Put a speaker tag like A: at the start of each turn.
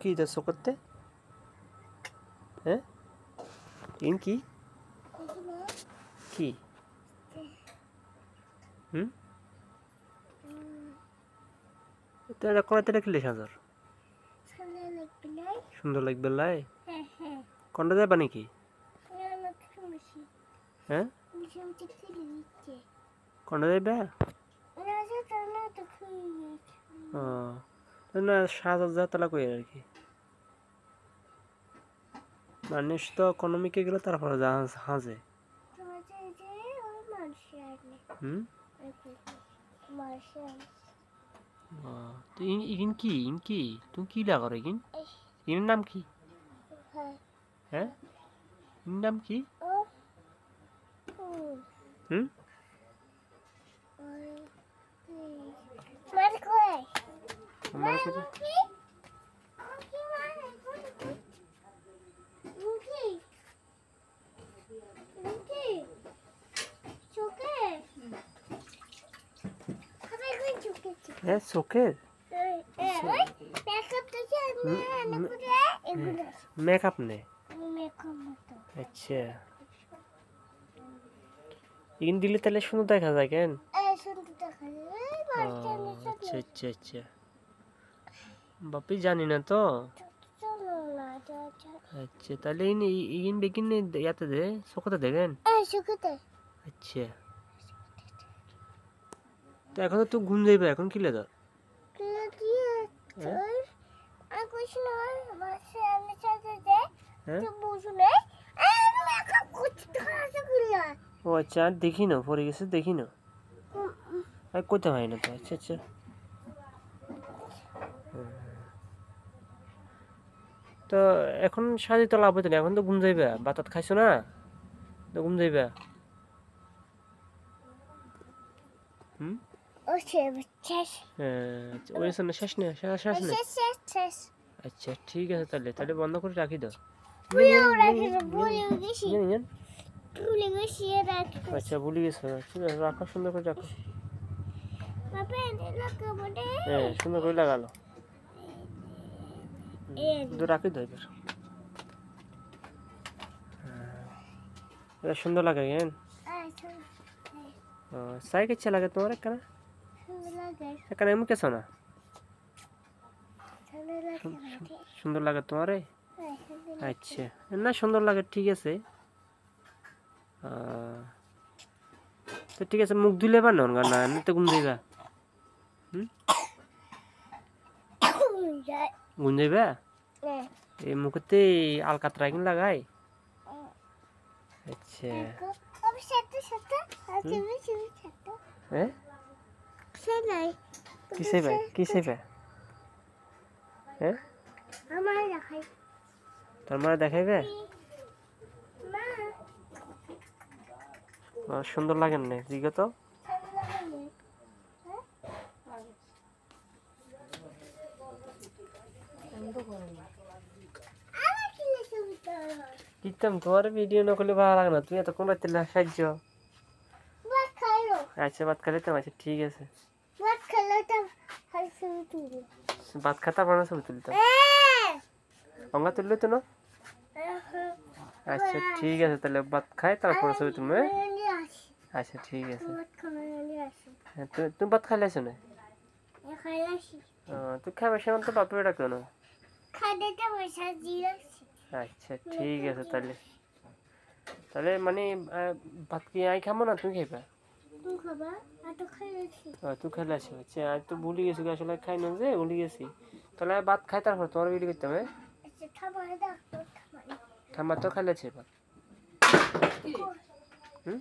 A: কি যাচ্ছ করতে? হ্যাঁ, ইন কি কি হুম এটা করাতে রাখলে সাজর সুন্দর লাগবে লাই কোনটা যাবা নাকি? হ্যাঁ, কোনটা যাবে? ও না, সাজর যা তালা কই আর কি, মানুষ তো ইকোনমিকে গেলে তারপরে হাজে। হুম, তো ইন কি তুমি কি লাগো ইন? ইন নাম কি? হ্যাঁ, ইন নাম কি? হুম, আমার কাছে হ্যাঁ চোখের মেকআপ নে। আচ্ছা, ইন দিলে তাহলে সুন্দর দেখা যায় কেন? আচ্ছা আচ্ছা আচ্ছা, বাপি জানি না তো। আচ্ছা, তাহলে ইন ইন বেকিন ইয়াতে দে চোখতে দেখেন। আচ্ছা, তো এখন তো ঘুম যাইবে, এখন কি লেদা? ও আচ্ছা, দেখি না পরে গেছে, দেখি না আর করতে হয় না তো। আচ্ছা আচ্ছা, তো এখন সাজি তো লাভ হইতো না, এখন তো ঘুম যাইবে, বাতাত খাইছো না তো ঘুম যাইবে। হুম, ওই জন্য শেষ নেই, শেষ নেই। আচ্ছা ঠিক আছে, তাহলে বন্ধ করে রাখি দাও। আচ্ছা ভুলে গেছো, ঠিক আছে রাখো, সুন্দর করে রাখো। হ্যাঁ, সুন্দর করে লাগালো, রাখি দাও এবার। এটা সুন্দর লাগে কেন? সাই কেচ্ছে লাগে তোমার এখানে? এখানে এমন কেছো না সুন্দর লাগে তোমারে? আচ্ছা, না সুন্দর লাগে, ঠিক আছে। তো ঠিক আছে, মুখ ধুলে বা নন না এমনি তো ঘুম যাইবা। হুম, ঘুম যাইবা এই মুখতে আলকাতরা কিন লাগাই। আচ্ছা, হ্যাঁ কি চাইবা, কি চাইবা? হ্যাঁ, তোর মারা দেখাইবে? সুন্দর লাগেন না জিগা তো। কিতাম তোমার ভিডিও না করলে ভালো লাগে না, তুমি এত কোন রাতে সাহায্য। আচ্ছা ভাত খাইতে, আচ্ছা ঠিক আছে, ভাত খাতা বানা ছবি তুলতাম, অঙ্গা তুললে তো না। আচ্ছা ঠিক আছে, তাহলে ভাত খাই তারপরে ছবি তুমি। আচ্ছা ঠিক আছে, তুমি ভাত খাইলে আসো না? তুই খাবার সময় তো বাপরে ডাকো না। আচ্ছা ঠিক আছে, তাহলে তাহলে মানে ভাত কি আই খাবো না, তুমি খাইবা? তুই খাইলে আসো। আচ্ছা আজ তো ভুলে গেছি, আসলে খাই না যে ভুলে গেছি। তাহলে ভাত খাই তারপর তোমার ভিডিও করতে হবে। ঠাম্মা তো খাইলেছে ভাত। হুম,